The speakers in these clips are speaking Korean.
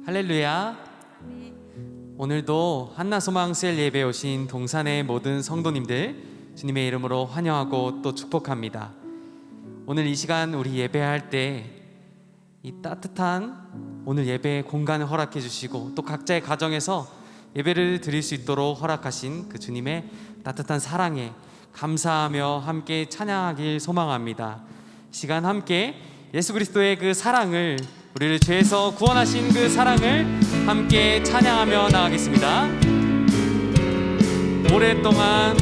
할렐루야. 오늘도 한나소망셀 예배에 오신 동산의 모든 성도님들 주님의 이름으로 환영하고 또 축복합니다. 오늘 이 시간 우리 예배할 때 이 따뜻한 오늘 예배의 공간을 허락해 주시고 또 각자의 가정에서 예배를 드릴 수 있도록 허락하신 그 주님의 따뜻한 사랑에 감사하며 함께 찬양하길 소망합니다. 시간 함께 예수 그리스도의 그 사랑을, 우리를 죄에서 구원하신 그 사랑을 함께 찬양하며 나가겠습니다. 오랫동안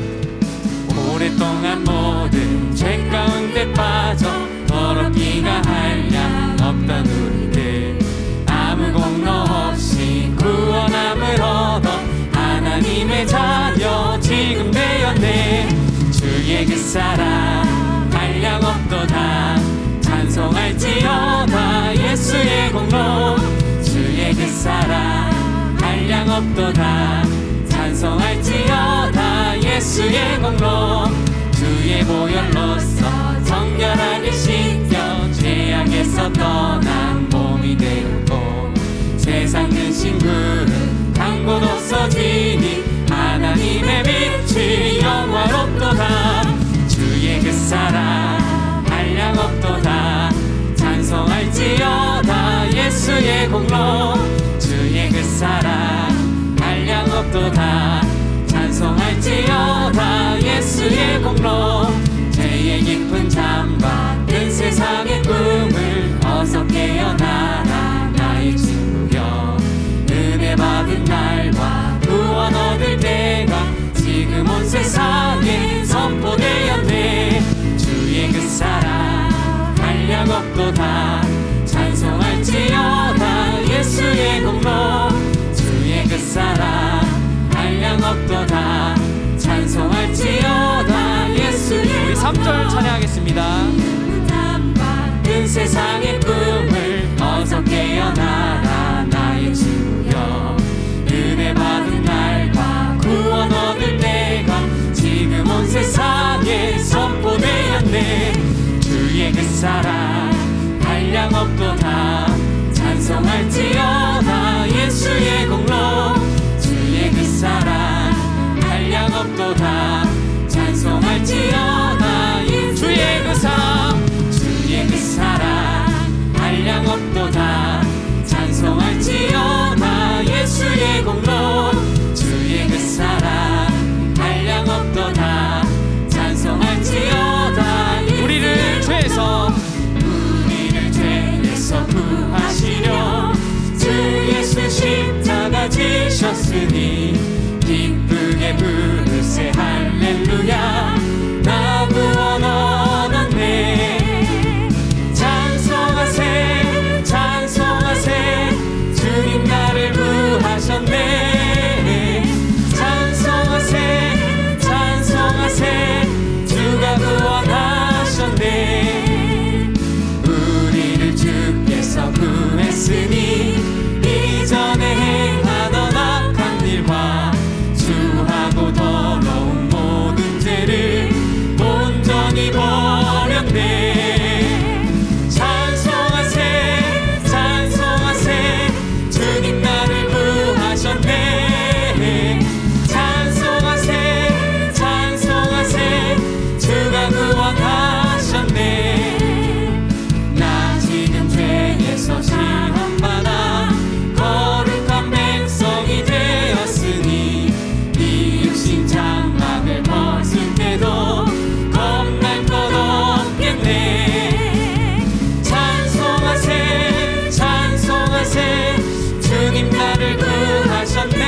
모든 죄 가운데 빠져 더럽기가 한량 없던 우리들, 아무 공로 없이 구원함을 얻어 하나님의 자녀 지금 되었네. 주의 그 사랑 한량 없도다 찬송할지어다 예수의 공로. 주의 그 사랑 한량 없도다 찬송할지어다 예수의 공로. 주의 보혈로서 정결하게 씻겨 죄악에서 떠난 몸이 되었고 세상 근심 구름 강곳 없어지니 하나님의 빛이 영화롭도다. 주의 그 사랑 한량 없도다 찬송할지어다 예수의 공로. 주의 그 사랑 한량 없도다 찬송할지어다 예수의 공로. 죄의 깊은 잠박은 세상의 꿈을 어서 깨어나라 나의 친구여. 은혜 받은 날과 구원 얻을 때가 지금 온 세상에 선포되었네. 주의 그 사랑 한량 없도다 찬송할지어다 예수의 공로. 주의 그 사랑 한량 없도다 찬송할지어다 예수의. 우리 3절 찬양하겠습니다. 은 세상의 꿈을 어서 깨어나라 나의 친구여. 은혜 받은 날과 구원 얻을 때가 지금 온 세상에 선포되었네. 주의 그 사랑 한량 없도다 찬송할지어다 예수의 공로. 주의 그 사랑 한량 없도다 찬송할지어다 주의 그 사랑. 주의 그 사랑 한량 없도다 찬송할지어다 예수의 공로. 주의 그 사랑 한량 없도다 찬송할지어다. 우리를 죄에서 구하시려 주 예수 십자가 지셨으니 기쁘게 부르세 할렐루야. 나 구원 얻었네. 찬송하세 찬송하세 주님 나를 구하셨네. 찬송하세 찬송하세 주가 구원하셨네. 우리를 주께서 구했으니 이전에 행하던 악한 일과 주하고 더러운 모든 죄를 온전히 버렸네. 찬송하세 찬송하세 주님 나를 구하셨네. 찬송하세 찬송하세 주가 구원하셨네. 나 지금 죄에서 시험받아 거룩한 백성이 되었으니 이 육신 장막을 벗을 때도 겁날 것 없겠네. 찬송하세 찬송하세 주님 나를 구하셨네.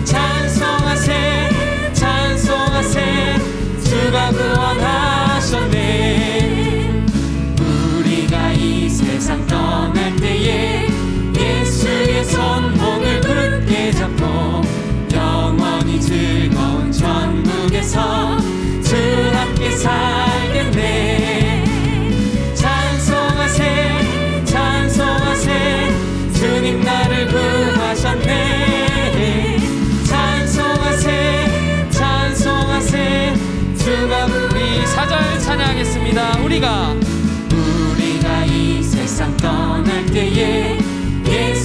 찬송하세 찬송하세 주가 구원하셨네. 우리가 이 세상 떠날 때에 예수의 손목을 굳게 잡고 영원히 즐거운 천국에서 주 함께 살겠네. 찬송하세 찬송하세 주님 나를 구하셨네. 찬송하세 찬송하세 주가. 우리 4절 찬양하겠습니다. 우리가 이 세상 떠날 때에 예수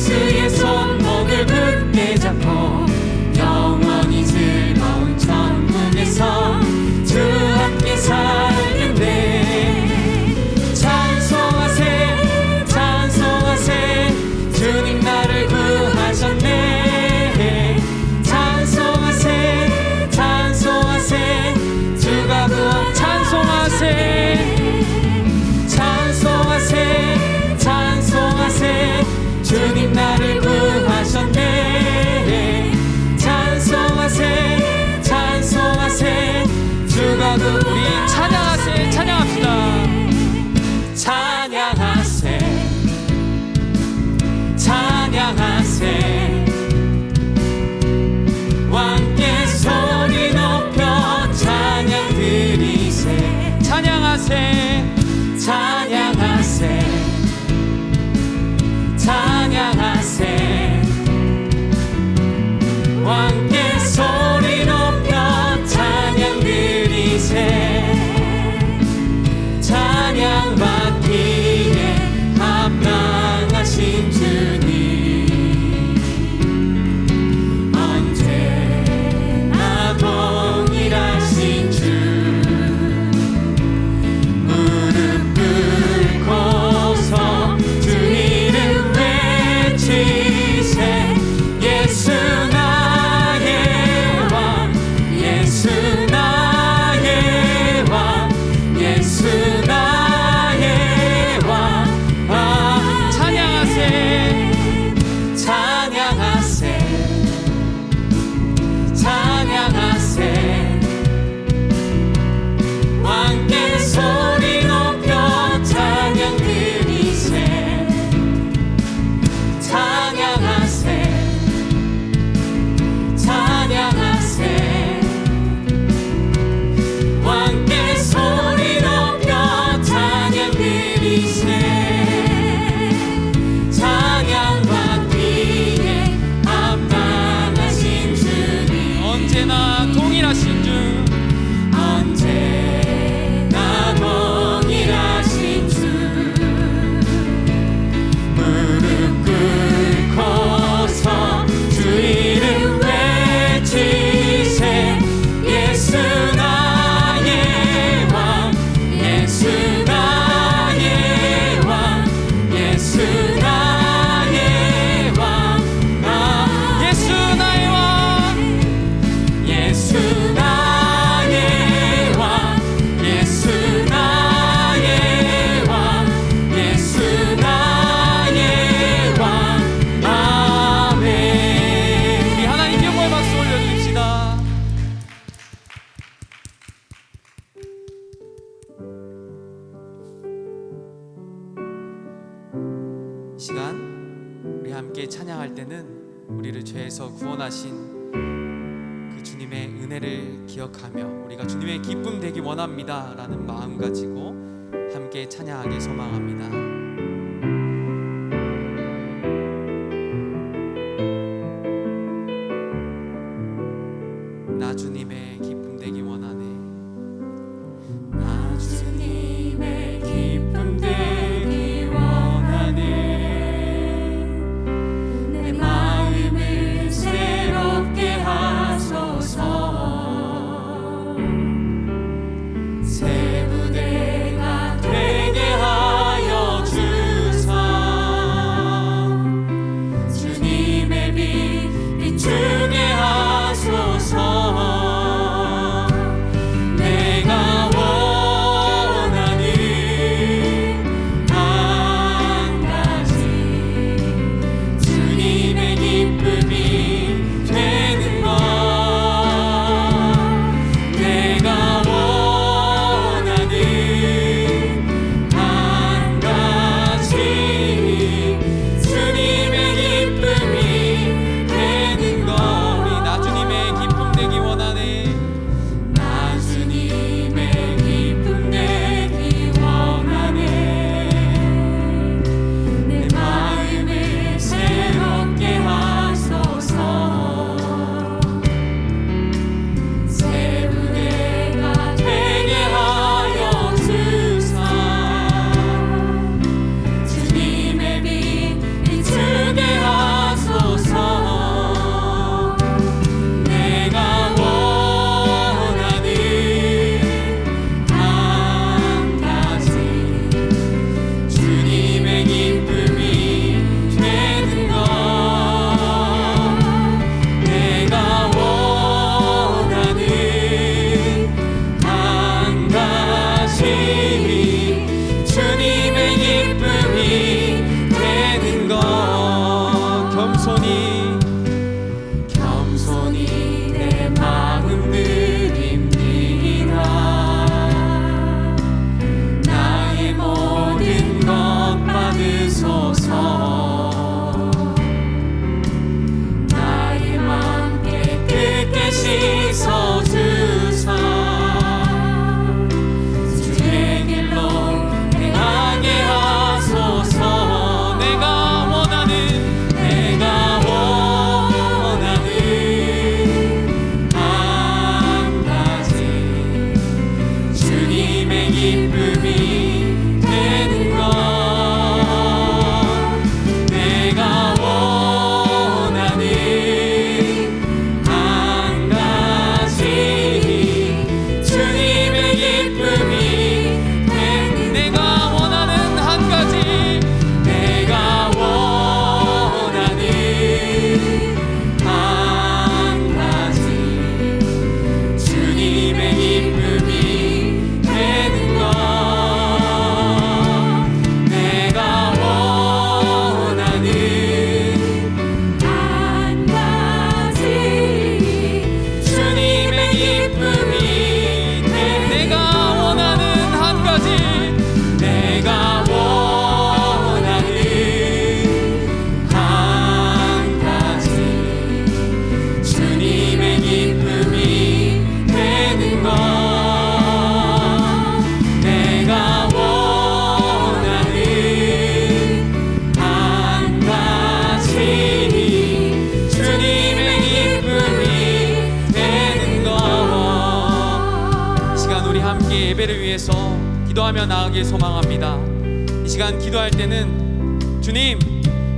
동일하신 주 언제나 동일하신 주 무릎 꿇고서 주 이름 외치세 예수 나의 왕 예수 나의 왕 예수 나의 왕 예수 나의 왕 예수 나의 왕 예수 나의 왕 예수 나의 왕 아멘. 우리 하나님께 영광의 박수 올려드립시다. 이 시간 우리 함께 찬양할 때는 우리를 죄에서 구원하신 그 주님의 은혜를 기억하며 우리가 주님의 기쁨 되기 원합니다 라는 마음 가지고 함께 찬양하길 소망합니다. 나 주님의 기쁨 되기 원하네. 나 주님의 기쁨 되기 원하네 내 마음을 새롭게 하소서 새 부대가 되게 하여 주사 주님의 빛 비추게 하소서 내가 원하는 한 가지 주님의 기쁨이 되는 것 내가 원하는 한 가지 주님의 기쁨이 되는 것 나 주님의 기쁨 되기 원하네. 나 주님의 기쁨 되기 원하네 내 마음을 새롭게 하소서 새 부대가 되게 하여 주사 주님의 빛 비추게 하소서 내가 원하는 한 가지 주님의 기쁨이 되는 것 내가 원하는 한 가지 주님의 기쁨이 되는 것 겸손히 내 마음 드립니다 나의 모든 것 받으소서 나의 맘 깨끗게 씻어주사 주의 길로 행하게 하소서 내가 원하는 한 가지 주님의 기쁨이 되는 것 내가 원하는 한 가지 주님의 기쁨이 되는 내가 원하는 한 가지 내가 원하는 한 가지 주님의 기쁨이 되는 것 함께 예배를 위해서 기도하며 나아가길 소망합니다. 이 시간 기도할 때는 주님,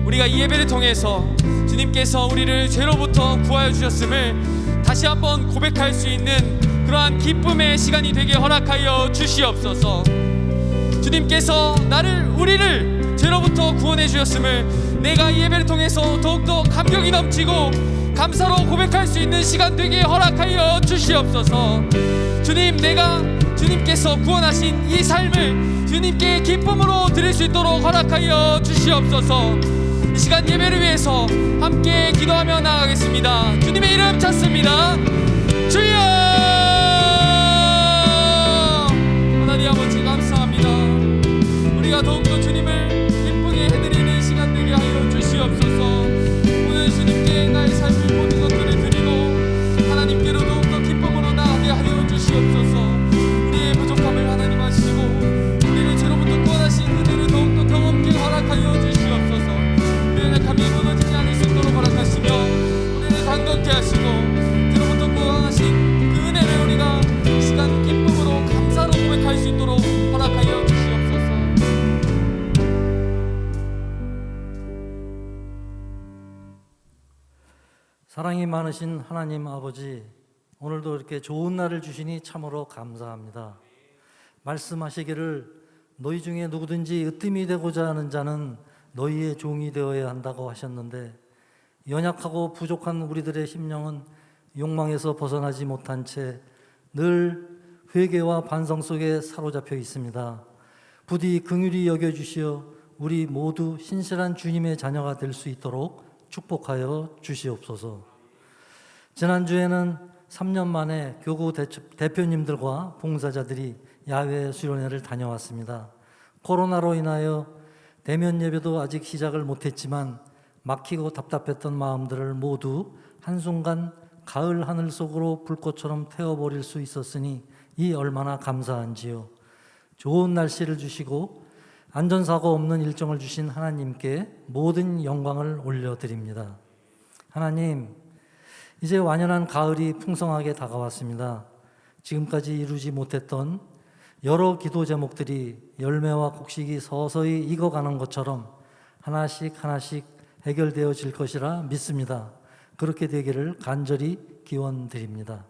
우리가 이 예배를 통해서 주님께서 우리를 죄로부터 구하여 주셨음을 다시 한번 고백할 수 있는 그러한 기쁨의 시간이 되게 허락하여 주시옵소서. 주님께서 우리를 죄로부터 구원해 주셨음을 내가 이 예배를 통해서 더욱더 감격이 넘치고 감사로 고백할 수 있는 시간 되게 허락하여 주시옵소서. 주님, 내가 주님께서 구원하신 이 삶을 주님께 기쁨으로 드릴 수 있도록 허락하여 주시옵소서. 이 시간 예배를 위해서 함께 기도하며 나아가겠습니다. 주님의 이름 찾습니다. 주여! 하나님 아버지 감사합니다. 우리가 더욱더 주님을 기쁘게 해드리는 시간 되게 하여 주시옵소서. 오늘 주님께 나의 삶을 모든 것들을 드리고 하나님께로 더욱더 기쁨으로 나아가게 하여 주시옵소서. 우리의 부족함을 하나님 아시고 우리를 죄로부터 구원하신 은혜를 더욱더 경험케 허락하여 주시옵소서. 우리의 약함이 무너지지 않을 수 있도록 허락하시며 우리를 강건케 하시고 죄로부터 구원하신 그 은혜를 우리가 이 시간 기쁨으로 감사로 고백할 수 있도록 허락하여 주시옵소서. 사랑이 많으신 하나님 아버지, 오늘도 이렇게 좋은 날을 주시니 참으로 감사합니다. 말씀하시기를 너희 중에 누구든지 으뜸이 되고자 하는 자는 너희의 종이 되어야 한다고 하셨는데, 연약하고 부족한 우리들의 심령은 욕망에서 벗어나지 못한 채 늘 회개와 반성 속에 사로잡혀 있습니다. 부디 긍휼히 여겨주시어 우리 모두 신실한 주님의 자녀가 될 수 있도록 축복하여 주시옵소서. 지난주에는 3년 만에 교구 대표님들과 봉사자들이 야외 수련회를 다녀왔습니다. 코로나로 인하여 대면 예배도 아직 시작을 못했지만 막히고 답답했던 마음들을 모두 한순간 가을 하늘 속으로 불꽃처럼 태워버릴 수 있었으니 이 얼마나 감사한지요. 좋은 날씨를 주시고 안전사고 없는 일정을 주신 하나님께 모든 영광을 올려드립니다. 하나님, 이제 완연한 가을이 풍성하게 다가왔습니다. 지금까지 이루지 못했던 여러 기도 제목들이 열매와 곡식이 서서히 익어가는 것처럼 하나씩 해결되어질 것이라 믿습니다. 그렇게 되기를 간절히 기원드립니다.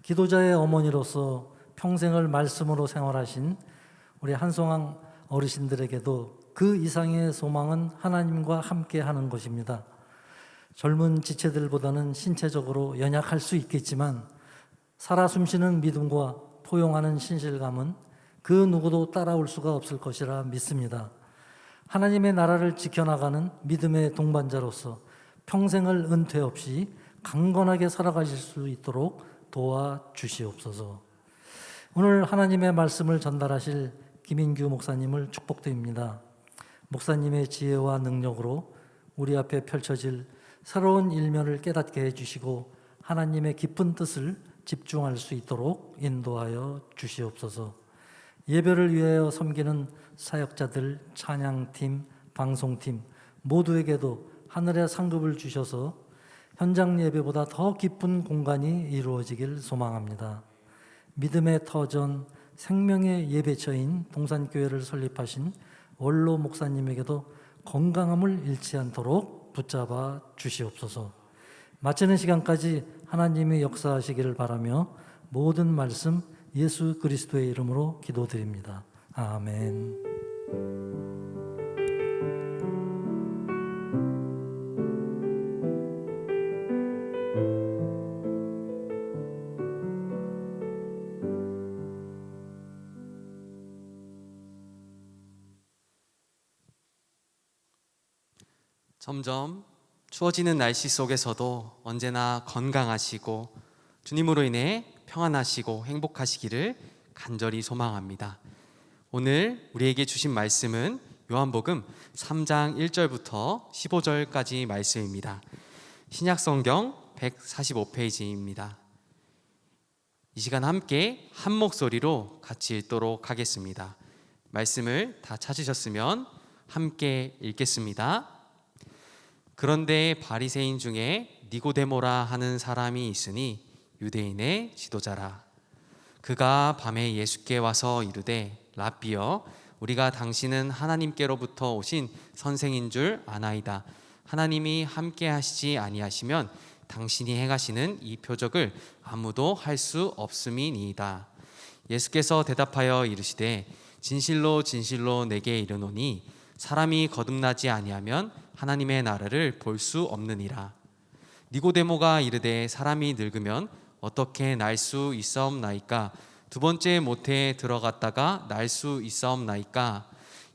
기도자의 어머니로서 평생을 말씀으로 생활하신 우리 한송왕 어르신들에게도 그 이상의 소망은 하나님과 함께 하는 것입니다. 젊은 지체들보다는 신체적으로 연약할 수 있겠지만 살아 숨쉬는 믿음과 포용하는 신실감은 그 누구도 따라올 수가 없을 것이라 믿습니다. 하나님의 나라를 지켜나가는 믿음의 동반자로서 평생을 은퇴 없이 강건하게 살아가실 수 있도록 도와주시옵소서. 오늘 하나님의 말씀을 전달하실 김인규 목사님을 축복드립니다. 목사님의 지혜와 능력으로 우리 앞에 펼쳐질 새로운 일면을 깨닫게 해주시고 하나님의 깊은 뜻을 집중할 수 있도록 인도하여 주시옵소서. 예배를 위하여 섬기는 사역자들, 찬양팀, 방송팀 모두에게도 하늘의 상급을 주셔서 현장 예배보다 더 깊은 공간이 이루어지길 소망합니다. 믿음의 터전, 생명의 예배처인 동산교회를 설립하신 원로 목사님에게도 건강함을 잃지 않도록 붙잡아 주시옵소서. 마치는 시간까지 하나님이 역사하시기를 바라며 모든 말씀 예수 그리스도의 이름으로 기도드립니다. 아멘. 점점 추워지는 날씨 속에서도 언제나 건강하시고 주님으로 인해 평안하시고 행복하시기를 간절히 소망합니다. 오늘 우리에게 주신 말씀은 요한복음 3장 1절부터 15절까지 말씀입니다. 신약성경 145페이지입니다. 이 시간 함께 한 목소리로 같이 읽도록 하겠습니다. 말씀을 다 찾으셨으면 함께 읽겠습니다. 그런데 바리새인 중에 니고데모라 하는 사람이 있으니 유대인의 지도자라. 그가 밤에 예수께 와서 이르되 랍비여 우리가 당신은 하나님께로부터 오신 선생인 줄 아나이다. 하나님이 함께 하시지 아니하시면 당신이 행하시는 이 표적을 아무도 할 수 없음이니이다. 예수께서 대답하여 이르시되 진실로 진실로 내게 이르노니 사람이 거듭나지 아니하면 하나님의 나라를 볼 수 없느니라. 니고데모가 이르되 사람이 늙으면 어떻게 날 수 있사옵나이까? 두 번째 모태에 들어갔다가 날 수 있사옵나이까?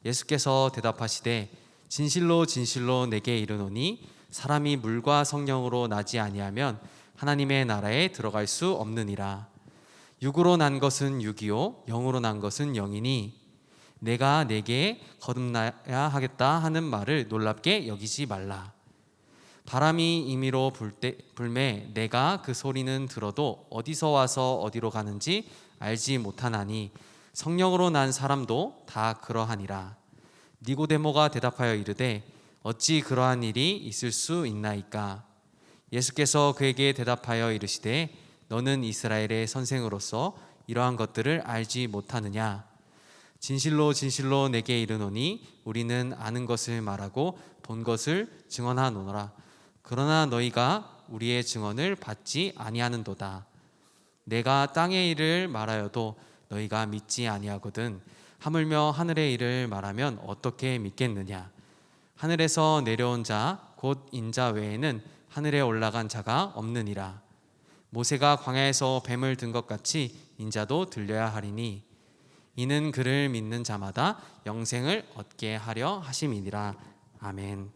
예수께서 대답하시되 진실로 진실로 내게 이르노니 사람이 물과 성령으로 나지 아니하면 하나님의 나라에 들어갈 수 없느니라. 육으로 난 것은 육이요 영으로 난 것은 영이니 내가 내게 거듭나야 하겠다 하는 말을 놀랍게 여기지 말라. 바람이 임의로 불매 내가 그 소리는 들어도 어디서 와서 어디로 가는지 알지 못하나니 성령으로 난 사람도 다 그러하니라. 니고데모가 대답하여 이르되 어찌 그러한 일이 있을 수 있나이까? 예수께서 그에게 대답하여 이르시되 너는 이스라엘의 선생으로서 이러한 것들을 알지 못하느냐? 진실로 진실로 내게 이르노니 우리는 아는 것을 말하고 본 것을 증언하노라. 그러나 너희가 우리의 증언을 받지 아니하는도다. 내가 땅의 일을 말하여도 너희가 믿지 아니하거든 하물며 하늘의 일을 말하면 어떻게 믿겠느냐? 하늘에서 내려온 자 곧 인자 외에는 하늘에 올라간 자가 없느니라. 모세가 광야에서 뱀을 든 것 같이 인자도 들려야 하리니 이는 그를 믿는 자마다 영생을 얻게 하려 하심이니라. 아멘.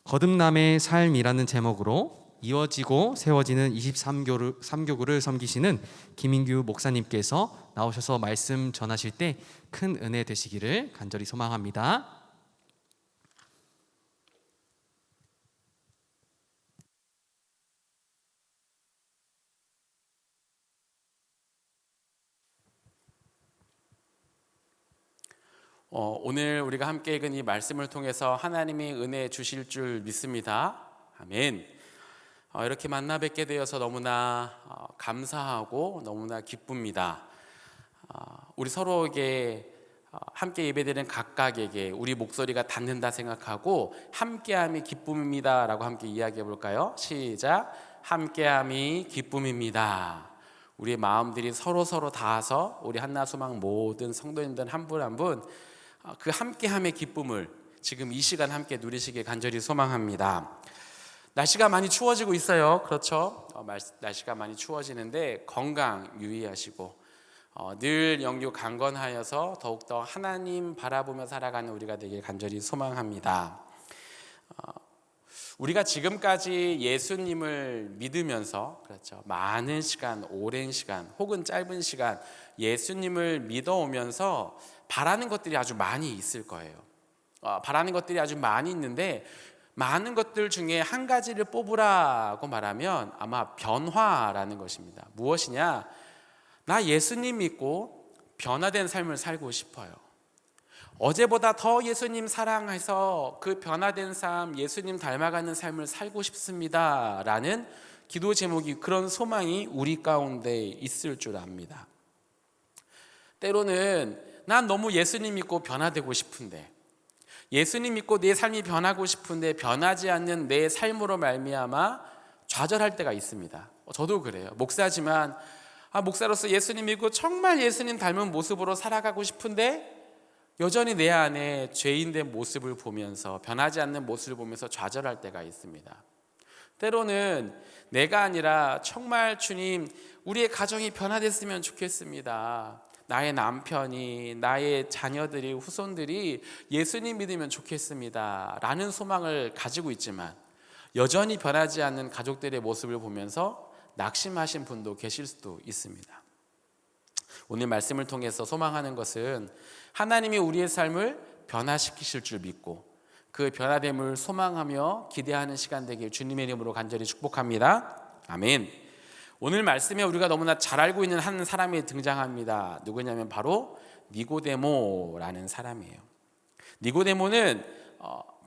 거듭남의 삶이라는 제목으로 이어지고 세워지는 23교구를 섬기시는 김인규 목사님께서 나오셔서 말씀 전하실 때 큰 은혜 되시기를 간절히 소망합니다. 오늘 우리가 함께 읽은 이 말씀을 통해서 하나님이 은혜 주실 줄 믿습니다. 아멘. 이렇게 만나 뵙게 되어서 너무나 감사하고 너무나 기쁩니다. 우리 서로에게 함께 예배드리는 각각에게 우리 목소리가 닿는다 생각하고 함께함이 기쁨입니다 라고 함께 이야기해 볼까요? 시작. 함께함이 기쁨입니다. 우리의 마음들이 서로 닿아서 우리 한나소망 모든 성도님들 한 분 한 분 그 함께함의 기쁨을 지금 이 시간 함께 누리시길 간절히 소망합니다. 날씨가 많이 추워지고 있어요. 그렇죠? 날씨가 많이 추워지는데 건강 유의하시고 늘 영육 강건하여서 더욱더 하나님 바라보며 살아가는 우리가 되길 간절히 소망합니다. 우리가 지금까지 예수님을 믿으면서 그렇죠. 많은 시간, 오랜 시간 혹은 짧은 시간 예수님을 믿어오면서 바라는 것들이 아주 많이 있을 거예요. 바라는 것들이 아주 많이 있는데 많은 것들 중에 한 가지를 뽑으라고 말하면 아마 변화라는 것입니다. 무엇이냐? 나 예수님 믿고 변화된 삶을 살고 싶어요. 어제보다 더 예수님 사랑해서 그 변화된 삶, 예수님 닮아가는 삶을 살고 싶습니다 라는 기도 제목이, 그런 소망이 우리 가운데 있을 줄 압니다. 때로는 난 너무 예수님 믿고 변화되고 싶은데, 예수님 믿고 내 삶이 변하고 싶은데 변하지 않는 내 삶으로 말미암아 좌절할 때가 있습니다. 저도 그래요. 목사지만 목사로서 예수님 믿고 정말 예수님 닮은 모습으로 살아가고 싶은데 여전히 내 안에 죄인된 모습을 보면서, 변하지 않는 모습을 보면서 좌절할 때가 있습니다. 때로는 내가 아니라 정말 주님, 우리의 가정이 변화됐으면 좋겠습니다. 나의 남편이, 나의 자녀들이, 후손들이 예수님 믿으면 좋겠습니다 라는 소망을 가지고 있지만 여전히 변하지 않는 가족들의 모습을 보면서 낙심하신 분도 계실 수도 있습니다. 오늘 말씀을 통해서 소망하는 것은 하나님이 우리의 삶을 변화시키실 줄 믿고 그 변화됨을 소망하며 기대하는 시간 되길 주님의 이름으로 간절히 축복합니다. 아멘. 오늘 말씀에 우리가 너무나 잘 알고 있는 한 사람이 등장합니다. 누구냐면 바로 니고데모라는 사람이에요. 니고데모는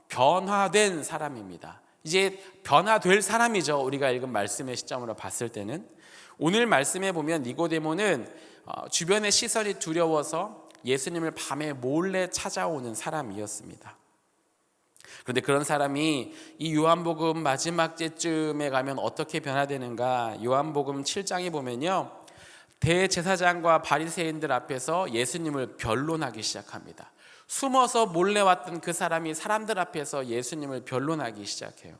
변화된 사람입니다. 이제 변화될 사람이죠. 우리가 읽은 말씀의 시점으로 봤을 때는 오늘 말씀에 보면 니고데모는 주변의 시선이 두려워서 예수님을 밤에 몰래 찾아오는 사람이었습니다. 그런데 그런 사람이 이 요한복음 마지막節쯤에 가면 어떻게 변화되는가? 요한복음 7장에 보면요, 대제사장과 바리새인들 앞에서 예수님을 변론하기 시작합니다. 숨어서 몰래 왔던 그 사람이 사람들 앞에서 예수님을 변론하기 시작해요.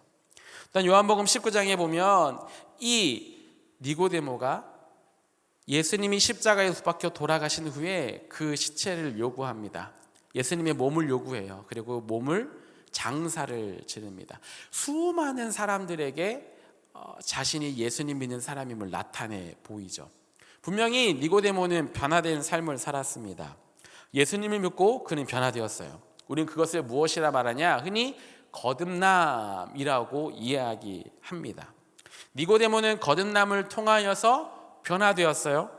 일단 요한복음 19장에 보면 이 니고데모가 예수님이 십자가에 못 박혀 돌아가신 후에 그 시체를 요구합니다. 예수님의 몸을 요구해요. 그리고 몸을 장사를 지릅니다. 수많은 사람들에게 자신이 예수님 믿는 사람임을 나타내 보이죠. 분명히 니고데모는 변화된 삶을 살았습니다. 예수님을 믿고 그는 변화되었어요. 우리는 그것을 무엇이라 말하냐? 흔히 거듭남이라고 이야기합니다. 니고데모는 거듭남을 통하여서 변화되었어요.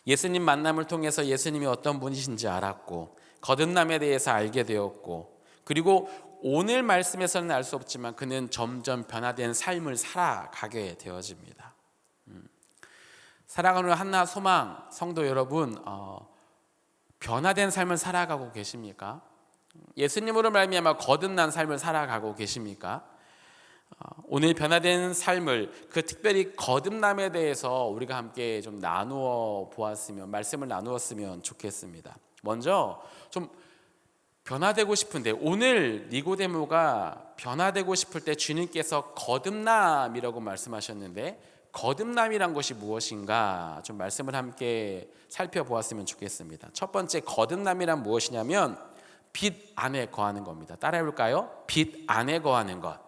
예수님 만남을 통해서 예수님이 어떤 분이신지 알았고, 거듭남에 대해서 알게 되었고, 그리고 오늘 말씀에서는 알 수 없지만 그는 점점 변화된 삶을 살아가게 되어집니다. 사랑하는 한나 소망 성도 여러분, 변화된 삶을 살아가고 계십니까? 예수님으로 말미암아 거듭난 삶을 살아가고 계십니까? 오늘 변화된 삶을, 그 특별히 거듭남에 대해서 우리가 함께 좀 나누어 보았으면, 말씀을 나누었으면 좋겠습니다. 먼저 좀 변화되고 싶은데, 오늘 니고데모가 변화되고 싶을 때 주님께서 거듭남이라고 말씀하셨는데, 거듭남이란 것이 무엇인가 좀 말씀을 함께 살펴보았으면 좋겠습니다. 첫 번째, 거듭남이란 무엇이냐면 빛 안에 거하는 겁니다. 따라해 볼까요? 빛 안에 거하는 것.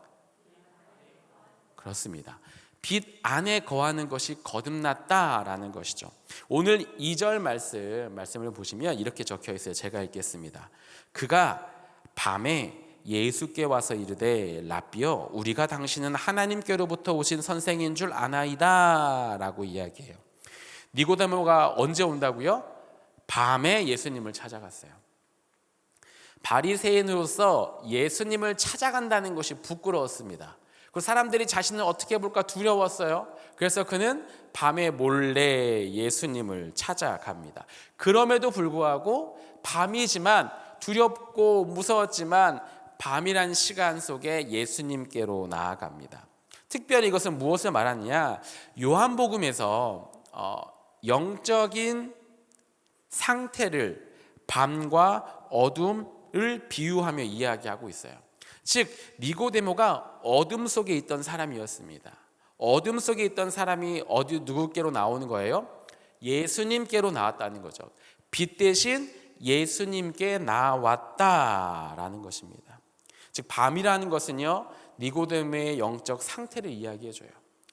그렇습니다. 빛 안에 거하는 것이 거듭났다라는 것이죠. 오늘 2절 말씀을 보시면 이렇게 적혀 있어요. 제가 읽겠습니다. 그가 밤에 예수께 와서 이르되 랍비여, 우리가 당신은 하나님께로부터 오신 선생인 줄 아나이다 라고 이야기해요. 니고데모가 언제 온다고요? 밤에 예수님을 찾아갔어요. 바리새인으로서 예수님을 찾아간다는 것이 부끄러웠습니다. 그 사람들이 자신을 어떻게 볼까 두려웠어요. 그래서 그는 밤에 몰래 예수님을 찾아갑니다. 그럼에도 불구하고 밤이지만, 두렵고 무서웠지만 밤이란 시간 속에 예수님께로 나아갑니다. 특별히 이것은 무엇을 말하느냐? 요한복음에서 영적인 상태를 밤과 어둠을 비유하며 이야기하고 있어요. 즉 니고데모가 어둠 속에 있던 사람이었습니다. 어둠 속에 있던 사람이 누구께로 나오는 거예요? 예수님께로 나왔다는 거죠. 빛 대신 예수님께 나왔다라는 것입니다. 즉 밤이라는 것은요, 니고데모의 영적 상태를 이야기해줘요.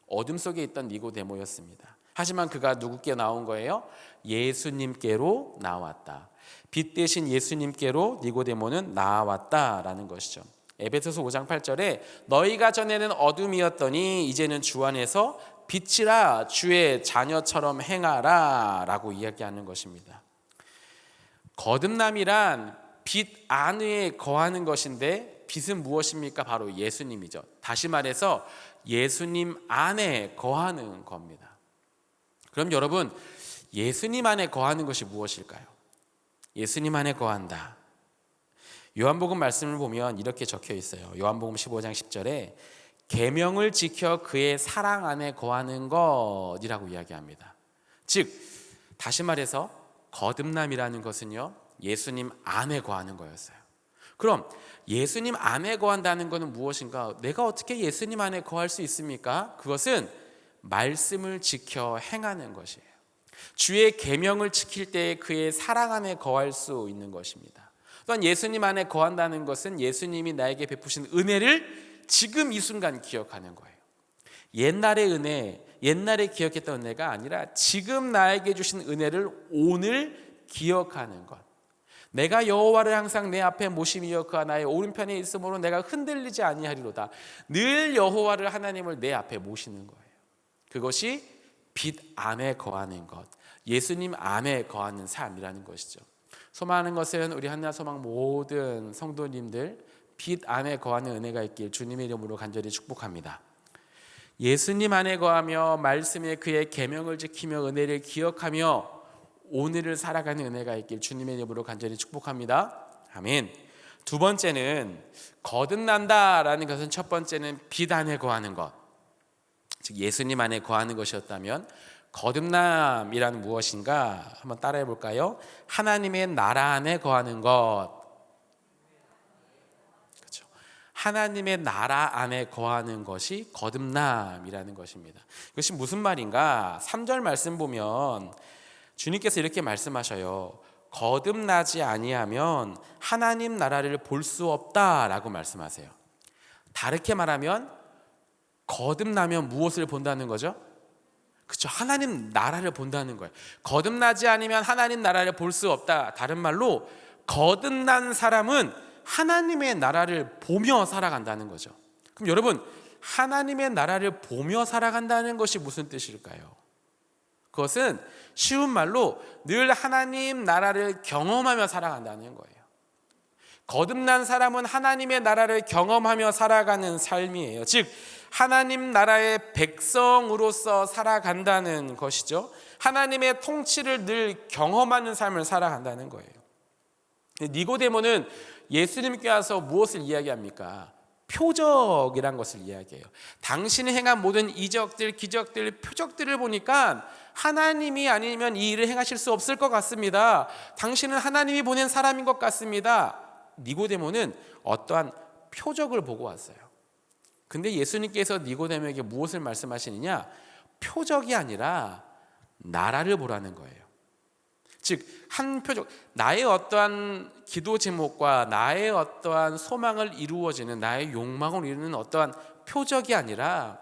어둠 속에 있던 니고데모였습니다. 하지만 그가 누구께 나온 거예요? 예수님께로 나왔다. 빛 대신 예수님께로 니고데모는 나왔다라는 것이죠. 에베소서 5장 8절에 너희가 전에는 어둠이었더니 이제는 주 안에서 빛이라, 주의 자녀처럼 행하라 라고 이야기하는 것입니다. 거듭남이란 빛 안에 거하는 것인데, 빛은 무엇입니까? 바로 예수님이죠. 다시 말해서 예수님 안에 거하는 겁니다. 그럼 여러분, 예수님 안에 거하는 것이 무엇일까요? 예수님 안에 거한다. 요한복음 말씀을 보면 이렇게 적혀 있어요. 요한복음 15장 10절에 계명을 지켜 그의 사랑 안에 거하는 것이라고 이야기합니다. 즉 다시 말해서 거듭남이라는 것은요, 예수님 안에 거하는 거였어요. 그럼 예수님 안에 거한다는 것은 무엇인가? 내가 어떻게 예수님 안에 거할 수 있습니까? 그것은 말씀을 지켜 행하는 것이에요. 주의 계명을 지킬 때 그의 사랑 안에 거할 수 있는 것입니다. 또한 예수님 안에 거한다는 것은 예수님이 나에게 베푸신 은혜를 지금 이 순간 기억하는 거예요. 옛날의 은혜, 옛날에 기억했던 은혜가 아니라 지금 나에게 주신 은혜를 오늘 기억하는 것. 내가 여호와를 항상 내 앞에 모심이여 그가 나의 오른편에 있으므로 내가 흔들리지 아니하리로다. 늘 여호와를, 하나님을 내 앞에 모시는 거예요. 그것이 빛 안에 거하는 것, 예수님 안에 거하는 삶이라는 것이죠. 소망하는 것은 우리 한나소망 모든 성도님들 빛 안에 거하는 은혜가 있길 주님의 이름으로 간절히 축복합니다. 예수님 안에 거하며 말씀에 그의 계명을 지키며 은혜를 기억하며 오늘을 살아가는 은혜가 있길 주님의 이름으로 간절히 축복합니다. 아멘. 두 번째는 거듭난다라는 것은 첫 번째는 빛 안에 거하는 것, 즉 예수님 안에 거하는 것이었다면 거듭남이란 무엇인가 한번 따라해 볼까요? 하나님의 나라 안에 거하는 것. 그렇죠. 하나님의 나라 안에 거하는 것이 거듭남이라는 것입니다. 이것이 무슨 말인가? 3절 말씀 보면 주님께서 이렇게 말씀하셔요. 거듭나지 아니하면 하나님 나라를 볼 수 없다라고 말씀하세요. 다르게 말하면 거듭나면 무엇을 본다는 거죠? 그렇죠. 하나님 나라를 본다는 거예요. 거듭나지 않으면 하나님 나라를 볼 수 없다. 다른 말로 거듭난 사람은 하나님의 나라를 보며 살아간다는 거죠. 그럼 여러분, 하나님의 나라를 보며 살아간다는 것이 무슨 뜻일까요? 그것은 쉬운 말로 늘 하나님 나라를 경험하며 살아간다는 거예요. 거듭난 사람은 하나님의 나라를 경험하며 살아가는 삶이에요. 즉 하나님 나라의 백성으로서 살아간다는 것이죠. 하나님의 통치를 늘 경험하는 삶을 살아간다는 거예요. 니고데모는 예수님께 와서 무엇을 이야기합니까? 표적이란 것을 이야기해요. 당신이 행한 모든 이적들, 기적들, 표적들을 보니까 하나님이 아니면 이 일을 행하실 수 없을 것 같습니다. 당신은 하나님이 보낸 사람인 것 같습니다. 니고데모는 어떠한 표적을 보고 왔어요. 근데 예수님께서 니고데모에게 무엇을 말씀하시느냐? 표적이 아니라 나라를 보라는 거예요. 즉 한 표적, 나의 어떠한 기도 제목과 나의 어떠한 소망을 이루어지는, 나의 욕망을 이루는 어떠한 표적이 아니라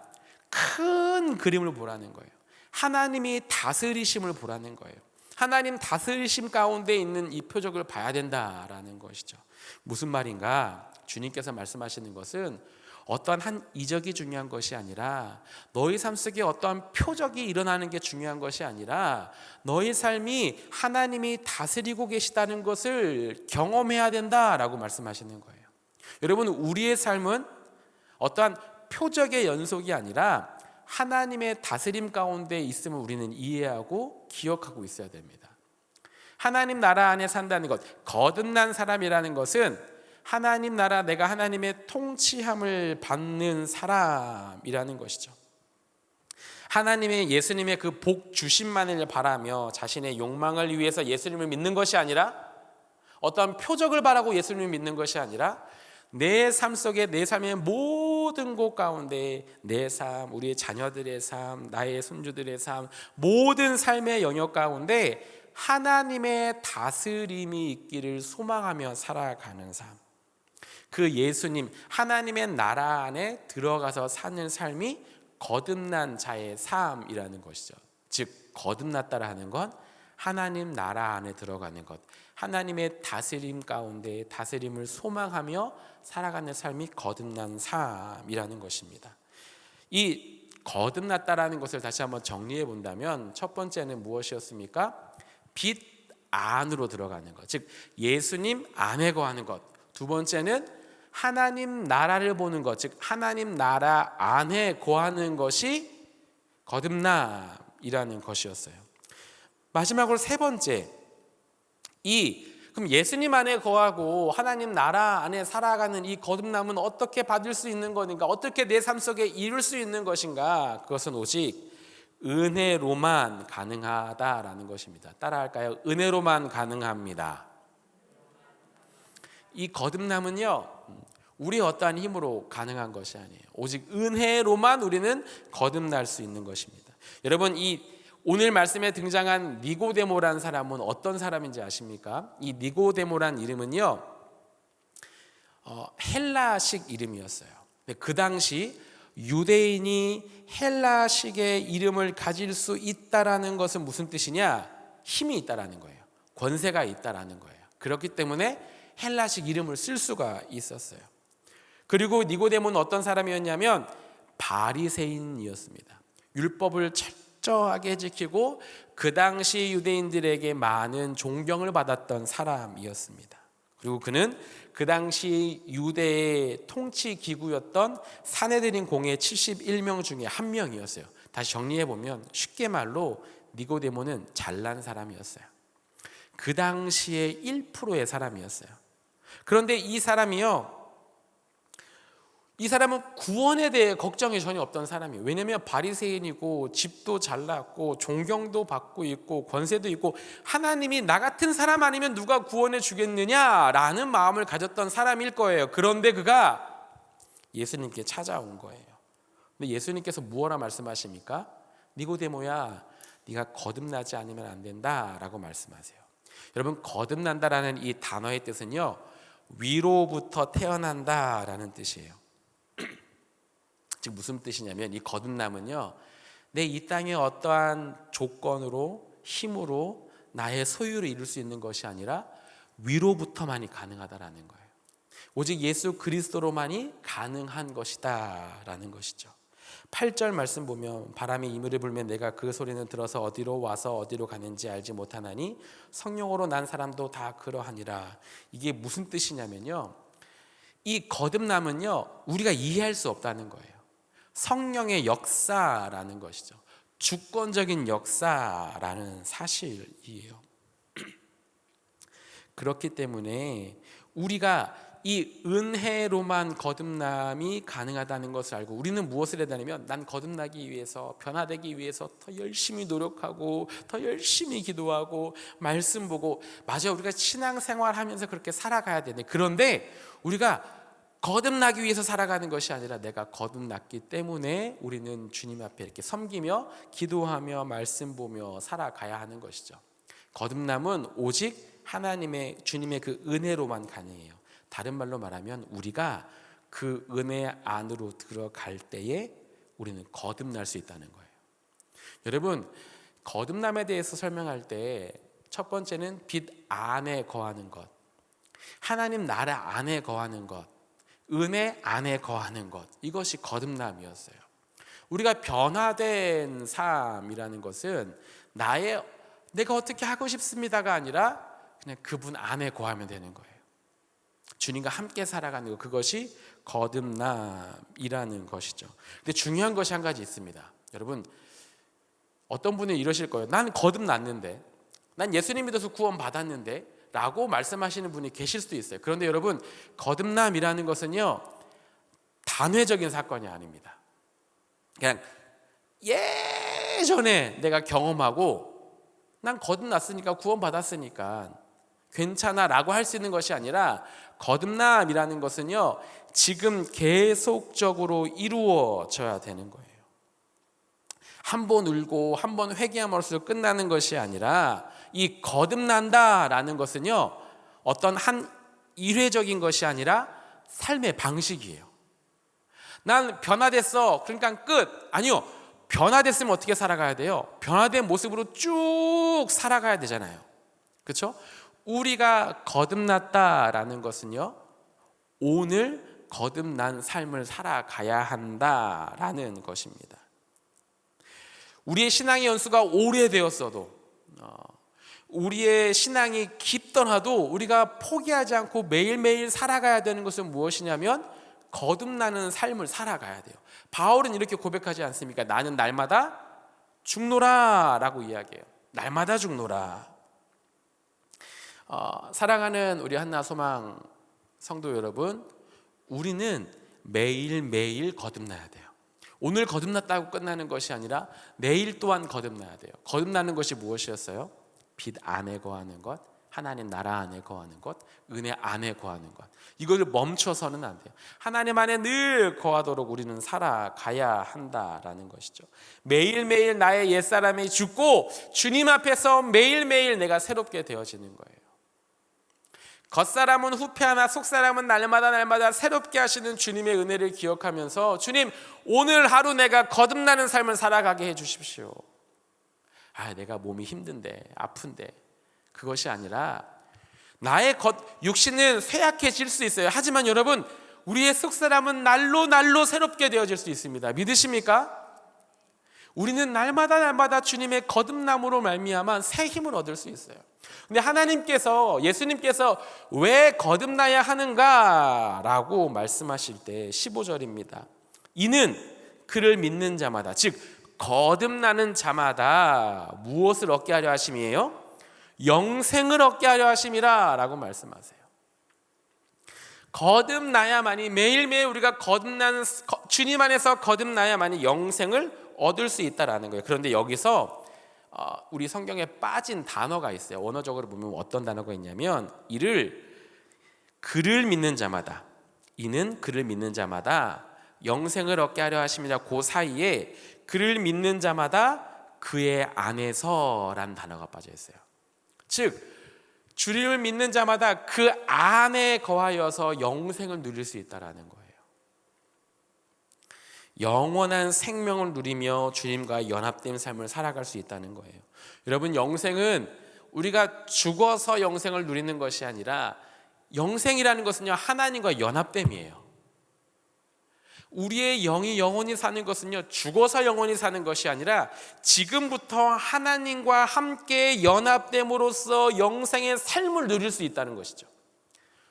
큰 그림을 보라는 거예요. 하나님이 다스리심을 보라는 거예요. 하나님 다스리심 가운데 있는 이 표적을 봐야 된다라는 것이죠. 무슨 말인가? 주님께서 말씀하시는 것은 어떠한 한 이적이 중요한 것이 아니라, 너희 삶 속에 어떠한 표적이 일어나는 게 중요한 것이 아니라 너희 삶이 하나님이 다스리고 계시다는 것을 경험해야 된다라고 말씀하시는 거예요. 여러분, 우리의 삶은 어떠한 표적의 연속이 아니라 하나님의 다스림 가운데 있음을 우리는 이해하고 기억하고 있어야 됩니다. 하나님 나라 안에 산다는 것, 거듭난 사람이라는 것은 하나님 나라, 내가 하나님의 통치함을 받는 사람이라는 것이죠. 하나님의, 예수님의 그 복 주심만을 바라며 자신의 욕망을 위해서 예수님을 믿는 것이 아니라, 어떠한 표적을 바라고 예수님을 믿는 것이 아니라, 내 삶 속에, 내 삶의 모든 곳 가운데 내 삶, 우리의 자녀들의 삶, 나의 손주들의 삶, 모든 삶의 영역 가운데 하나님의 다스림이 있기를 소망하며 살아가는 삶, 그 예수님, 하나님의 나라 안에 들어가서 사는 삶이 거듭난 자의 삶이라는 것이죠. 즉 거듭났다라 하는 건 하나님 나라 안에 들어가는 것, 하나님의 다스림 가운데 다스림을 소망하며 살아가는 삶이 거듭난 삶이라는 것입니다. 이 거듭났다라는 것을 다시 한번 정리해 본다면, 첫 번째는 무엇이었습니까? 빛 안으로 들어가는 것, 즉 예수님 안에 거하는 것. 두 번째는 하나님 나라를 보는 것, 즉 하나님 나라 안에 거하는 것이 거듭남이라는 것이었어요. 마지막으로 세 번째, 그럼 예수님 안에 거하고 하나님 나라 안에 살아가는 이 거듭남은 어떻게 받을 수 있는 것인가? 어떻게 내 삶 속에 이룰 수 있는 것인가? 그것은 오직 은혜로만 가능하다라는 것입니다. 따라할까요? 은혜로만 가능합니다. 이 거듭남은요, 우리의 어떠한 힘으로 가능한 것이 아니에요. 오직 은혜로만 우리는 거듭날 수 있는 것입니다. 여러분, 이 오늘 말씀에 등장한 니고데모란 사람은 어떤 사람인지 아십니까? 이 니고데모란 이름은요, 헬라식 이름이었어요. 그 당시 유대인이 헬라식의 이름을 가질 수 있다라는 것은 무슨 뜻이냐? 힘이 있다라는 거예요. 권세가 있다라는 거예요. 그렇기 때문에 헬라식 이름을 쓸 수가 있었어요. 그리고 니고데모는 어떤 사람이었냐면 바리새인이었습니다. 율법을 철저하게 지키고 그 당시 유대인들에게 많은 존경을 받았던 사람이었습니다. 그리고 그는 그 당시 유대의 통치 기구였던 산헤드린 공회 71명 중에 한 명이었어요. 다시 정리해 보면 쉽게 말로 니고데모는 잘난 사람이었어요. 그 당시에 1%의 사람이었어요. 그런데 이 사람은 구원에 대해 걱정이 전혀 없던 사람이에요. 왜냐하면 바리새인이고 집도 잘 나왔고 존경도 받고 있고 권세도 있고 하나님이 나 같은 사람 아니면 누가 구원해 주겠느냐라는 마음을 가졌던 사람일 거예요. 그런데 그가 예수님께 찾아온 거예요. 근데 예수님께서 무엇라 말씀하십니까? 니고데모야, 네가 거듭나지 않으면 안 된다라고 말씀하세요. 여러분, 거듭난다라는 이 단어의 뜻은요, 위로부터 태어난다라는 뜻이에요. 즉 무슨 뜻이냐면 이 거듭남은요, 내 이 땅의 어떠한 조건으로 힘으로 나의 소유를 이룰 수 있는 것이 아니라 위로부터만이 가능하다라는 거예요. 오직 예수 그리스도로만이 가능한 것이다라는 것이죠. 8절 말씀 보면 바람이 이물을 불면 내가 그 소리는 들어서 어디로 와서 어디로 가는지 알지 못하나니 성령으로 난 사람도 다 그러하니라. 이게 무슨 뜻이냐면요, 이 거듭남은요 우리가 이해할 수 없다는 거예요. 성령의 역사라는 것이죠. 주권적인 역사라는 사실이에요. 그렇기 때문에 우리가 이 은혜로만 거듭남이 가능하다는 것을 알고 우리는 무엇을 해야 되냐면, 난 거듭나기 위해서, 변화되기 위해서 더 열심히 노력하고 더 열심히 기도하고 말씀 보고, 맞아요, 우리가 신앙생활하면서 그렇게 살아가야 되네. 그런데 우리가 거듭나기 위해서 살아가는 것이 아니라 내가 거듭났기 때문에 우리는 주님 앞에 이렇게 섬기며 기도하며 말씀 보며 살아가야 하는 것이죠. 거듭남은 오직 하나님의, 주님의 그 은혜로만 가능해요. 다른 말로 말하면 우리가 그 은혜 안으로 들어갈 때에 우리는 거듭날 수 있다는 거예요. 여러분, 거듭남에 대해서 설명할 때 첫 번째는 빛 안에 거하는 것, 하나님 나라 안에 거하는 것, 은혜 안에 거하는 것, 이것이 거듭남이었어요. 우리가 변화된 삶이라는 것은 내가 어떻게 하고 싶습니다가 아니라 그냥 그분 안에 거하면 되는 거예요. 주님과 함께 살아가는 것, 그것이 거듭남이라는 것이죠. 근데 중요한 것이 한 가지 있습니다. 여러분, 어떤 분은 이러실 거예요. 난 거듭났는데, 난 예수님 믿어서 구원 받았는데 라고 말씀하시는 분이 계실 수도 있어요. 그런데 여러분, 거듭남이라는 것은요 단회적인 사건이 아닙니다. 그냥 예전에 내가 경험하고 난 거듭났으니까, 구원 받았으니까 괜찮아 라고 할 수 있는 것이 아니라, 거듭남이라는 것은요 지금 계속적으로 이루어져야 되는 거예요. 한 번 울고 한 번 회개함으로써 끝나는 것이 아니라, 이 거듭난다라는 것은요 어떤 한 일회적인 것이 아니라 삶의 방식이에요. 난 변화됐어, 그러니까 끝. 아니요, 변화됐으면 어떻게 살아가야 돼요? 변화된 모습으로 쭉 살아가야 되잖아요. 그렇죠? 우리가 거듭났다라는 것은요 오늘 거듭난 삶을 살아가야 한다라는 것입니다. 우리의 신앙의 연수가 오래되었어도, 우리의 신앙이 깊더라도 우리가 포기하지 않고 매일매일 살아가야 되는 것은 무엇이냐면 거듭나는 삶을 살아가야 돼요. 바울은 이렇게 고백하지 않습니까? 나는 날마다 죽노라 라고 이야기해요. 날마다 죽노라. 사랑하는 우리 한나 소망 성도 여러분, 우리는 매일매일 거듭나야 돼요. 오늘 거듭났다고 끝나는 것이 아니라 내일 또한 거듭나야 돼요. 거듭나는 것이 무엇이었어요? 빛 안에 거하는 것, 하나님 나라 안에 거하는 것, 은혜 안에 거하는 것. 이걸 멈춰서는 안 돼요. 하나님 안에 늘 거하도록 우리는 살아가야 한다라는 것이죠. 매일매일 나의 옛사람이 죽고 주님 앞에서 매일매일 내가 새롭게 되어지는 거예요. 겉사람은 후패하나 속사람은 날마다 새롭게 하시는 주님의 은혜를 기억하면서, 주님, 오늘 하루 내가 거듭나는 삶을 살아가게 해주십시오. 내가 몸이 힘든데, 아픈데, 그것이 아니라 나의 육신은 쇠약해질 수 있어요. 하지만 여러분, 우리의 속사람은 날로 새롭게 되어질 수 있습니다. 믿으십니까? 우리는 날마다 주님의 거듭남으로 말미암아 새 힘을 얻을 수 있어요. 근데 하나님께서, 예수님께서 왜 거듭나야 하는가라고 말씀하실 때 15절입니다. 이는 그를 믿는 자마다, 즉 거듭나는 자마다 무엇을 얻게 하려 하심이에요? 영생을 얻게 하려 하심이라 라고 말씀하세요. 거듭나야만이, 매일매일 우리가 거듭나는, 주님 안에서 거듭나야만이 영생을 얻을 수 있다라는 거예요. 그런데 여기서 우리 성경에 빠진 단어가 있어요. 원어적으로 보면 어떤 단어가 있냐면, 그를 믿는 자마다, 이는 그를 믿는 자마다 영생을 얻게 하려 하심이라, 그 사이에 그를 믿는 자마다 그의 안에서라는 단어가 빠져 있어요. 즉 주님을 믿는 자마다 그 안에 거하여서 영생을 누릴 수 있다라는 거예요. 영원한 생명을 누리며 주님과 연합된 삶을 살아갈 수 있다는 거예요. 여러분, 영생은 우리가 죽어서 영생을 누리는 것이 아니라, 영생이라는 것은요, 하나님과 연합됨이에요. 우리의 영이 영원히 사는 것은요, 죽어서 영원히 사는 것이 아니라 지금부터 하나님과 함께 연합됨으로써 영생의 삶을 누릴 수 있다는 것이죠.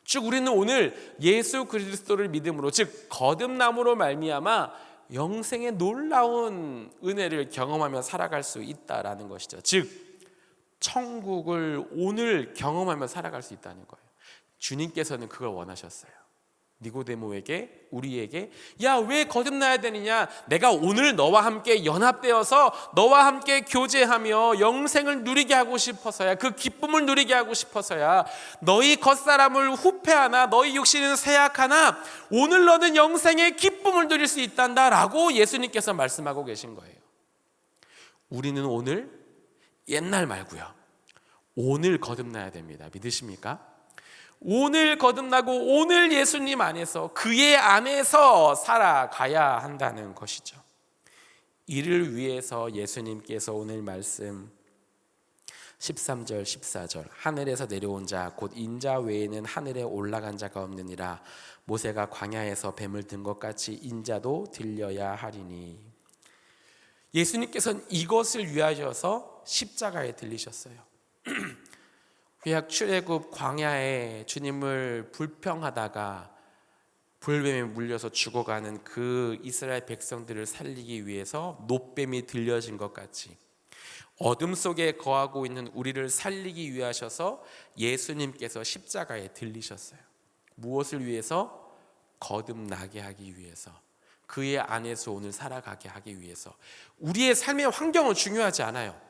즉 우리는 오늘 예수 그리스도를 믿음으로, 즉 거듭남으로 말미암아 영생의 놀라운 은혜를 경험하며 살아갈 수 있다라는 것이죠. 즉 천국을 오늘 경험하며 살아갈 수 있다는 거예요. 주님께서는 그걸 원하셨어요. 니고데모에게, 우리에게, 야, 왜 거듭나야 되느냐? 내가 오늘 너와 함께 연합되어서 너와 함께 교제하며 영생을 누리게 하고 싶어서야, 그 기쁨을 누리게 하고 싶어서야. 너희 겉사람을 후패하나 너희 육신은 쇠약하나 오늘 너는 영생의 기쁨을 누릴 수 있단다 라고 예수님께서 말씀하고 계신 거예요. 우리는 오늘, 옛날 말고요, 오늘 거듭나야 됩니다. 믿으십니까? 오늘 거듭나고 오늘 예수님 안에서, 그의 안에서 살아가야 한다는 것이죠. 이를 위해서 예수님께서 오늘 말씀 13절 14절, 하늘에서 내려온 자 곧 인자 외에는 하늘에 올라간 자가 없느니라. 모세가 광야에서 뱀을 든 것 같이 인자도 들려야 하리니. 예수님께서는 이것을 위하여서 십자가에 들리셨어요. 구약 출애굽 광야에 주님을 불평하다가 불뱀에 물려서 죽어가는 그 이스라엘 백성들을 살리기 위해서 놋뱀이 들려진 것 같이 어둠 속에 거하고 있는 우리를 살리기 위하셔서 예수님께서 십자가에 들리셨어요. 무엇을 위해서? 거듭나게 하기 위해서, 그의 안에서 오늘 살아가게 하기 위해서. 우리의 삶의 환경은 중요하지 않아요.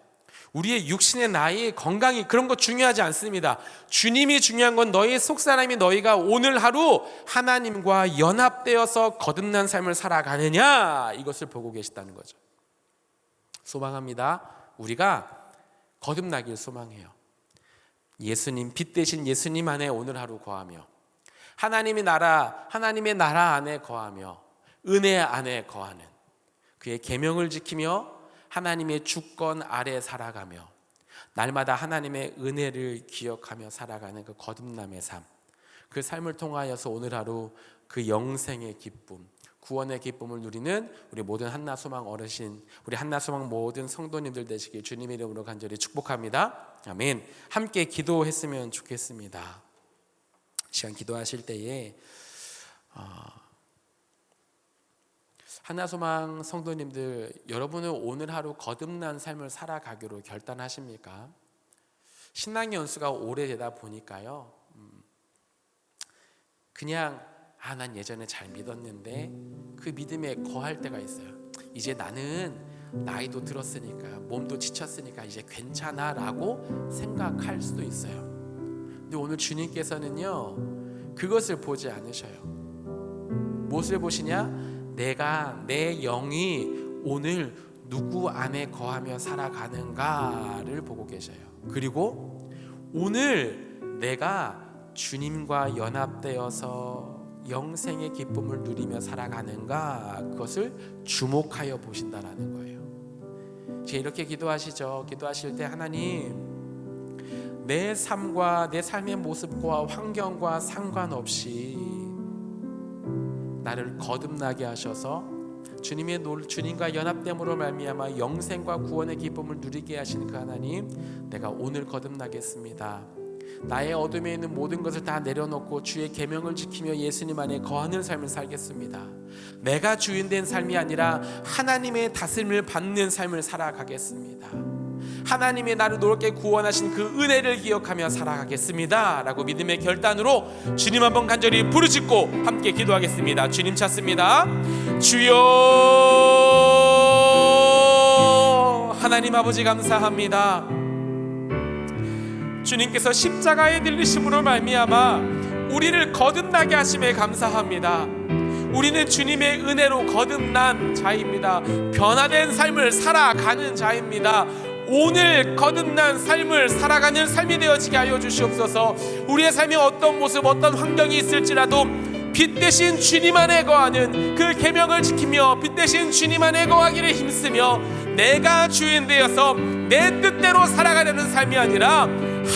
우리의 육신의 나이, 건강이, 그런 거 중요하지 않습니다. 주님이 중요한 건 너희 속사람이, 너희가 오늘 하루 하나님과 연합되어서 거듭난 삶을 살아가느냐, 이것을 보고 계시다는 거죠. 소망합니다. 우리가 거듭나길 소망해요. 예수님, 빛 대신 예수님 안에 오늘 하루 거하며, 하나님의 나라 안에 거하며, 은혜 안에 거하는, 그의 계명을 지키며 하나님의 주권 아래 살아가며 날마다 하나님의 은혜를 기억하며 살아가는 그 거듭남의 삶, 그 삶을 통하여서 오늘 하루 그 영생의 기쁨, 구원의 기쁨을 누리는 우리 모든 한나소망 어르신, 우리 한나소망 모든 성도님들 되시길 주님의 이름으로 간절히 축복합니다. 아멘. 함께 기도했으면 좋겠습니다. 시간 기도하실 때에 한나소망 성도님들, 여러분은 오늘 하루 거듭난 삶을 살아가기로 결단하십니까? 신앙 연수가 오래되다 보니까요, 그냥 난 예전에 잘 믿었는데 그 믿음에 거할 때가 있어요. 이제 나는 나이도 들었으니까, 몸도 지쳤으니까 이제 괜찮아 라고 생각할 수도 있어요. 근데 오늘 주님께서는요, 그것을 보지 않으셔요. 무엇을 보시냐? 내가, 내 영이 오늘 누구 안에 거하며 살아가는가를 보고 계셔요. 그리고 오늘 내가 주님과 연합되어서 영생의 기쁨을 누리며 살아가는가, 그것을 주목하여 보신다라는 거예요. 제가 이렇게 기도하시죠. 기도하실 때, 하나님, 내 삶과 내 삶의 모습과 환경과 상관없이 나를 거듭나게 하셔서 주님과 연합됨으로 말미암아 영생과 구원의 기쁨을 누리게 하신 그 하나님, 내가 오늘 거듭나겠습니다. 나의 어둠에 있는 모든 것을 다 내려놓고 주의 계명을 지키며 예수님 안에 거하는 삶을 살겠습니다. 내가 주인된 삶이 아니라 하나님의 다스림을 받는 삶을 살아가겠습니다. 하나님의 나를 노랗게 구원하신 그 은혜를 기억하며 살아가겠습니다 라고 믿음의 결단으로 주님 한번 간절히 부르짖고 함께 기도하겠습니다. 주님 찾습니다. 주여, 하나님 아버지 감사합니다. 주님께서 십자가에 들리심으로 말미암아 우리를 거듭나게 하심에 감사합니다. 우리는 주님의 은혜로 거듭난 자입니다. 변화된 삶을 살아가는 자입니다. 오늘 거듭난 삶을 살아가는 삶이 되어지게 하여 주시옵소서. 우리의 삶에 어떤 모습, 어떤 환경이 있을지라도 빛 대신 주님 안에 거하는 그 계명을 지키며 빛 대신 주님 안에 거하기를 힘쓰며 내가 주인 되어서 내 뜻대로 살아가려는 삶이 아니라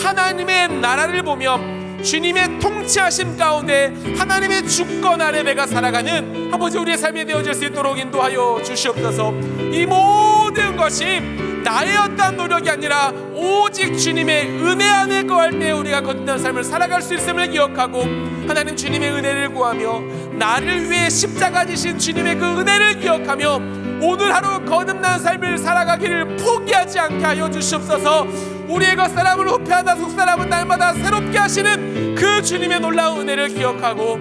하나님의 나라를 보며 주님의 통치하심 가운데 하나님의 주권 아래 내가 살아가는 아버지 우리의 삶이 되어질 수 있도록 인도하여 주시옵소서. 이 모든 것이 나의 어떤 노력이 아니라 오직 주님의 은혜 안에 거할 때 우리가 거듭난 삶을 살아갈 수 있음을 기억하고 하나님 주님의 은혜를 구하며 나를 위해 십자가 지신 주님의 그 은혜를 기억하며 오늘 하루 거듭난 삶을 살아가기를 포기하지 않게 하여 주시옵소서. 우리의 겉사람을 후패하다 속사람은 날마다 새롭게 하시는 그 주님의 놀라운 은혜를 기억하고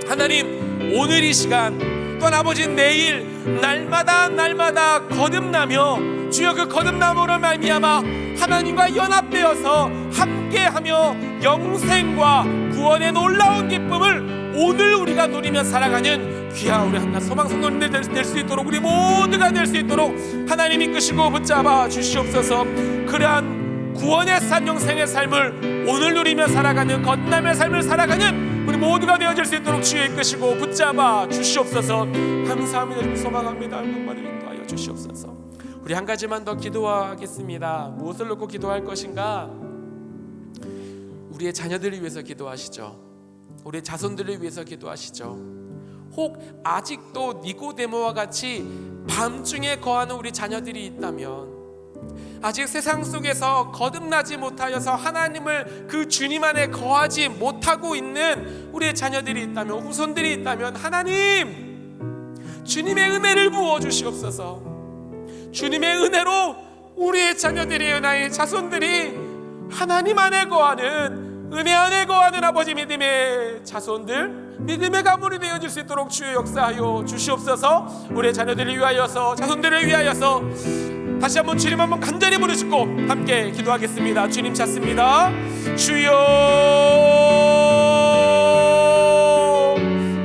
하나님 오늘 이 시간 또한 아버지 내일 날마다 거듭나며 주여 그 거듭남으로 말미암아 하나님과 연합되어서 함께하며 영생과 구원의 놀라운 기쁨을 오늘 우리가 누리며 살아가는 귀한 우리 한나 소망 성도님들 될 수 있도록 우리 모두가 될 수 있도록 하나님 이끄시고 붙잡아 주시옵소서. 그러한 구원의 삶 영생의 삶을 오늘 누리며 살아가는 거듭남의 삶을 살아가는 우리 모두가 되어질 수 있도록 주여 이끄시고 붙잡아 주시옵소서. 감사합니다. 소망합니다. 얼굴만을 인도하여 주시옵소서. 우리 한 가지만 더 기도하겠습니다. 무엇을 놓고 기도할 것인가? 우리의 자녀들을 위해서 기도하시죠. 우리의 자손들을 위해서 기도하시죠. 혹 아직도 니고데모와 같이 밤중에 거하는 우리 자녀들이 있다면 아직 세상 속에서 거듭나지 못하여서 하나님을 그 주님 안에 거하지 못하고 있는 우리의 자녀들이 있다면 후손들이 있다면 하나님 주님의 은혜를 부어주시옵소서. 주님의 은혜로 우리의 자녀들이 나의 자손들이 하나님 안에 거하는 은혜 안에 거하는 아버지 믿음의 자손들 믿음의 가문이 되어질 수 있도록 주여 역사하여 주시옵소서. 우리의 자녀들을 위하여서 자손들을 위하여서 다시 한번 주님 한번 간절히 부르짖고 함께 기도하겠습니다. 주님 찾습니다. 주여,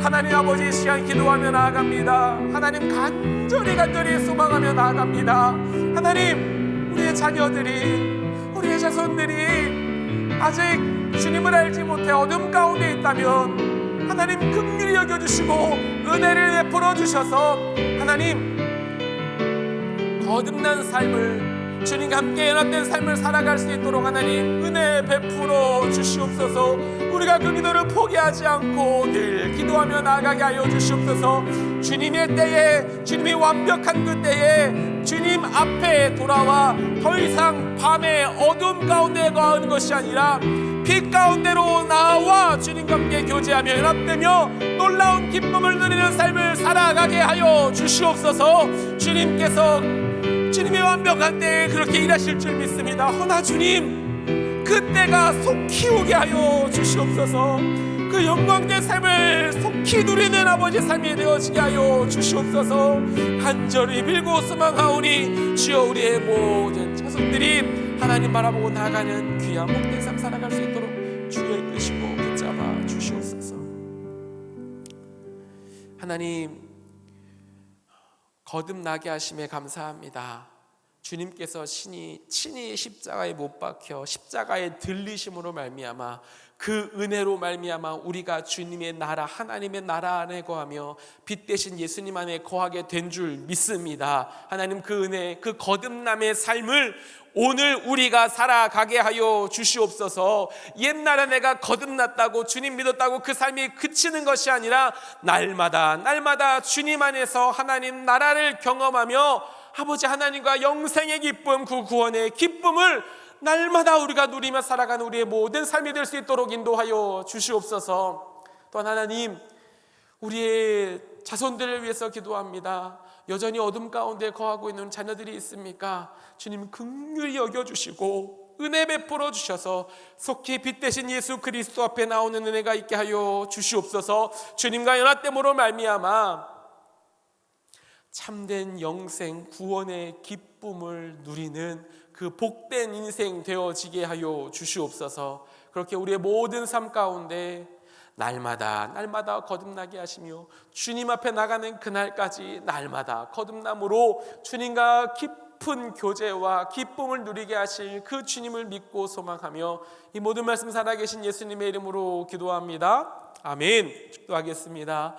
하나님 아버지 시간 기도하며 나아갑니다. 하나님 간절히 소망하며 나아갑니다. 하나님 우리의 자녀들이 우리의 자손들이 아직 주님을 알지 못해 어둠 가운데 있다면 하나님 긍휼히 여겨주시고 은혜를 베풀어 주셔서 하나님 거듭난 삶을 주님과 함께 연합된 삶을 살아갈 수 있도록 하나님 은혜 베풀어 주시옵소서. 우리가 그 기도를 포기하지 않고 늘 기도하며 나아가게 하여 주시옵소서. 주님의 때에 주님이 완벽한 그 때에 주님 앞에 돌아와 더 이상 밤의 어둠 가운데 거하는 것이 아니라 빛 가운데로 나와 주님과 함께 교제하며 연합되며 놀라운 기쁨을 누리는 삶을 살아가게 하여 주시옵소서. 주님의 완벽한 때에 그렇게 일하실 줄 믿습니다. 허나 주님 그때가 속히 오게 하여 주시옵소서. 그 영광된 삶을 속히 누리는 아버지의 삶이 되어지게 하여 주시옵소서. 간절히 빌고 소망하오니 주여 우리의 모든 자손들이 하나님 바라보고 나아가는 귀한 복된 삶 살아갈 수 있도록 주여 이끄시고 붙잡아 주시옵소서. 하나님 거듭나게 하심에 감사합니다. 주님께서 친히 십자가에 못 박혀 십자가에 들리심으로 말미암아 그 은혜로 말미암아 우리가 주님의 나라, 하나님의 나라 안에 거하며 빛 대신 예수님 안에 거하게 된 줄 믿습니다. 하나님 그 은혜, 그 거듭남의 삶을 오늘 우리가 살아가게 하여 주시옵소서. 옛날에 내가 거듭났다고 주님 믿었다고 그 삶이 그치는 것이 아니라 날마다 주님 안에서 하나님 나라를 경험하며 아버지 하나님과 영생의 기쁨, 그 구원의 기쁨을 날마다 우리가 누리며 살아가는 우리의 모든 삶이 될 수 있도록 인도하여 주시옵소서. 또한 하나님, 우리의 자손들을 위해서 기도합니다. 여전히 어둠 가운데 거하고 있는 자녀들이 있습니까? 주님 긍휼히 여겨주시고 은혜 베풀어 주셔서 속히 빛 대신 예수 그리스도 앞에 나오는 은혜가 있게 하여 주시옵소서. 주님과 연합됨으로 말미암아 참된 영생 구원의 기쁨을 누리는 그 복된 인생 되어지게 하여 주시옵소서. 그렇게 우리의 모든 삶 가운데 날마다 거듭나게 하시며 주님 앞에 나가는 그날까지 날마다 거듭남으로 주님과 깊은 교제와 기쁨을 누리게 하실 그 주님을 믿고 소망하며 이 모든 말씀 살아계신 예수님의 이름으로 기도합니다. 아멘. 기도하겠습니다.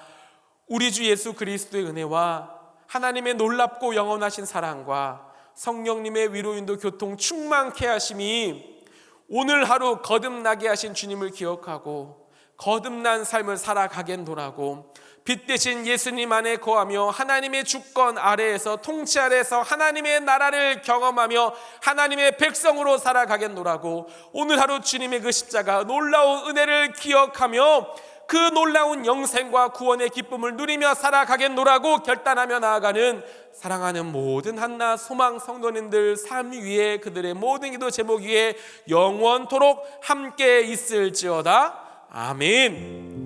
우리 주 예수 그리스도의 은혜와 하나님의 놀랍고 영원하신 사랑과 성령님의 위로인도 교통 충만케 하심이 오늘 하루 거듭나게 하신 주님을 기억하고 거듭난 삶을 살아가겠노라고 빛 대신 예수님 안에 거하며 하나님의 주권 아래에서 통치 아래에서 하나님의 나라를 경험하며 하나님의 백성으로 살아가겠노라고 오늘 하루 주님의 그 십자가 놀라운 은혜를 기억하며 그 놀라운 영생과 구원의 기쁨을 누리며 살아가겠노라고 결단하며 나아가는 사랑하는 모든 한나 소망 성도님들 삶 위에 그들의 모든 기도 제목 위에 영원토록 함께 있을지어다. 아멘.